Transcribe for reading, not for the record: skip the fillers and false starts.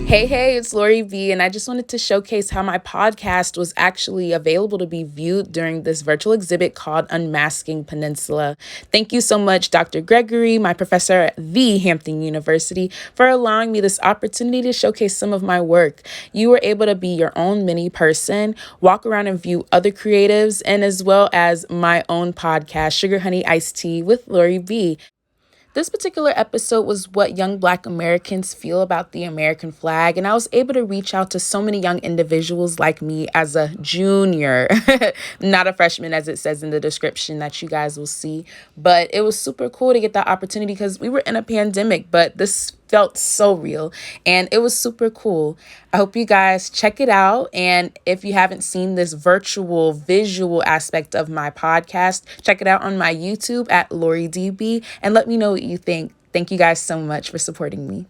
Hey, it's Laurie Bee, and I just wanted to showcase how my podcast was actually available to be viewed during this virtual exhibit called Unmasking Peninsula. Thank you so much, Dr. Gregory, my professor at the Hampton University, for allowing me this opportunity to showcase some of my work. You were able to be your own mini person, walk around and view other creatives, and as well as my own podcast, Sugar Honey Iced Tea with Laurie Bee. This particular episode was what young Black Americans feel about the American flag, and I was able to reach out to so many young individuals like me as a junior, not a freshman as it says in the description that you guys will see, but it was super cool to get that opportunity because we were in a pandemic, but this felt so real and it was super cool. I hope you guys check it out, and if you haven't seen this virtual visual aspect of my podcast, check it out on my YouTube at LaurieDB and let me know what you think. Thank you guys so much for supporting me.